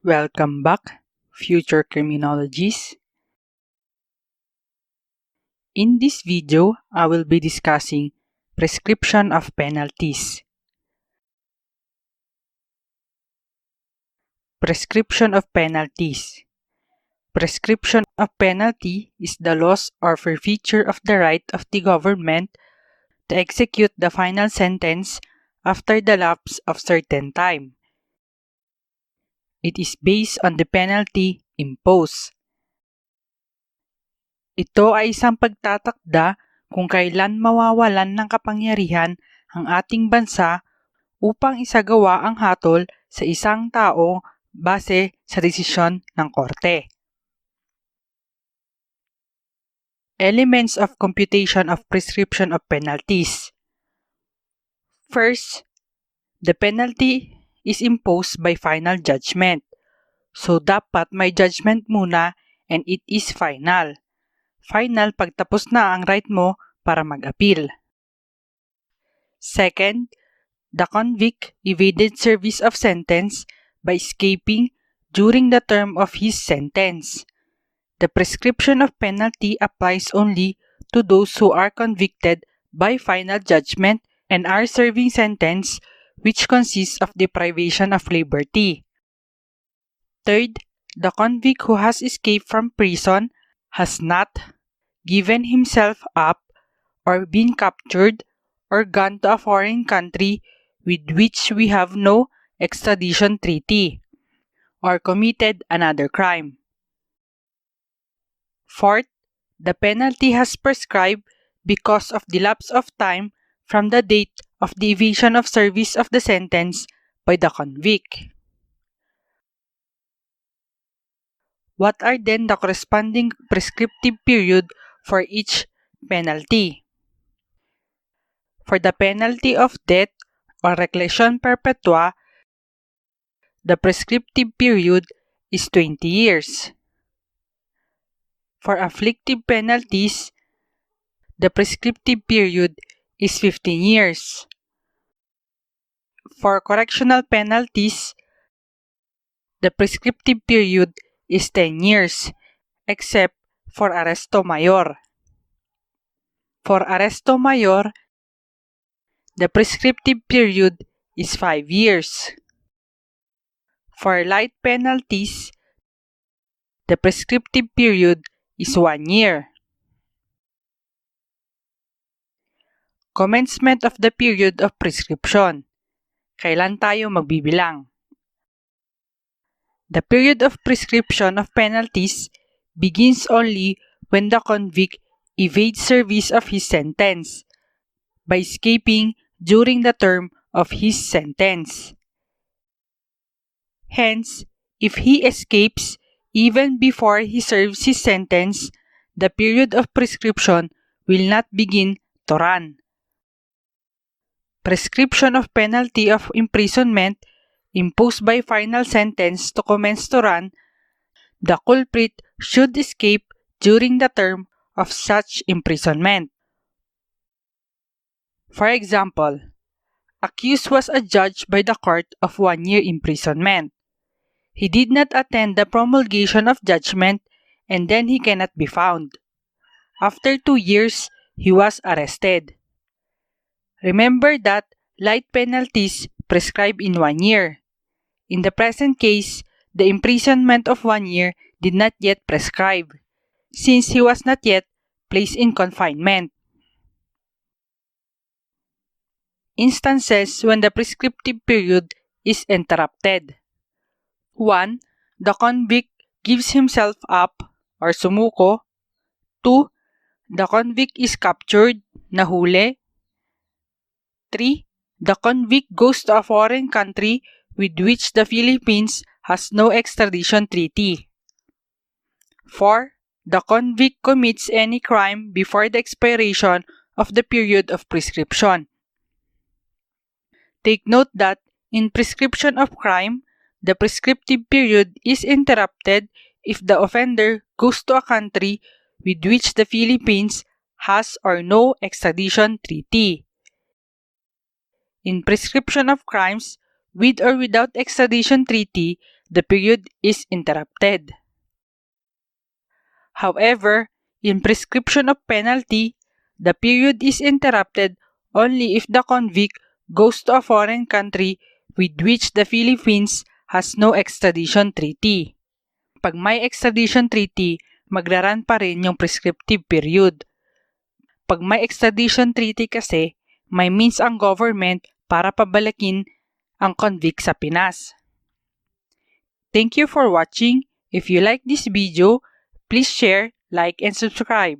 Welcome back, future criminologists. In this video, I will be discussing prescription of penalties. Prescription of penalties. Prescription of penalty is the loss or forfeiture of the right of the government to execute the final sentence after the lapse of certain time. It is based on the penalty imposed. Ito ay isang pagtatakda kung kailan mawawalan ng kapangyarihan ang ating bansa upang isagawa ang hatol sa isang tao base sa desisyon ng korte. Elements of computation of prescription of penalties. First, the penalty is imposed by final judgment. So, dapat may judgment muna and it is final. Final pagtapos na ang right mo para mag-appeal. Second, the convict evaded service of sentence by escaping during the term of his sentence. The prescription of penalty applies only to those who are convicted by final judgment and are serving sentence which consists of deprivation of liberty. Third, the convict who has escaped from prison has not given himself up or been captured or gone to a foreign country with which we have no extradition treaty or committed another crime. Fourth, the penalty has prescribed because of the lapse of time from the date of the evasion of service of the sentence by the convict. What are then the corresponding prescriptive period for each penalty? For the penalty of death or reclusion perpetua, the prescriptive period is 20 years. For afflictive penalties, the prescriptive period is 15 years. For correctional penalties, the prescriptive period is 10 years, except for arresto mayor. For arresto mayor, the prescriptive period is 5 years. For light penalties, the prescriptive period is 1 year. Commencement of the period of prescription. Kailan tayo magbibilang? The period of prescription of penalties begins only when the convict evades service of his sentence by escaping during the term of his sentence. Hence, if he escapes even before he serves his sentence, the period of prescription will not begin to run. Prescription of penalty of imprisonment imposed by final sentence to commence to run, the culprit should escape during the term of such imprisonment. For example, accused was adjudged by the court of 1 year imprisonment. He did not attend the promulgation of judgment and then he cannot be found. After 2 years, he was arrested. Remember that light penalties prescribe in 1 year. In the present case, the imprisonment of 1 year did not yet prescribe, since he was not yet placed in confinement. Instances when the prescriptive period is interrupted. 1. The convict gives himself up or sumuko. 2. The convict is captured, nahuli. 3. The convict goes to a foreign country with which the Philippines has no extradition treaty. 4. The convict commits any crime before the expiration of the period of prescription. Take note that in prescription of crime, the prescriptive period is interrupted if the offender goes to a country with which the Philippines has or no extradition treaty. In prescription of crimes with or without extradition treaty, the period is interrupted. However, in prescription of penalty, the period is interrupted only if the convict goes to a foreign country with which the Philippines has no extradition treaty. Pag may extradition treaty, magraran pa rin yung prescriptive period. Pag may extradition treaty kasi, may means ang government para pabalikin ang convict sa Pinas. Thank you for watching. If you like this video, please share, like, and subscribe.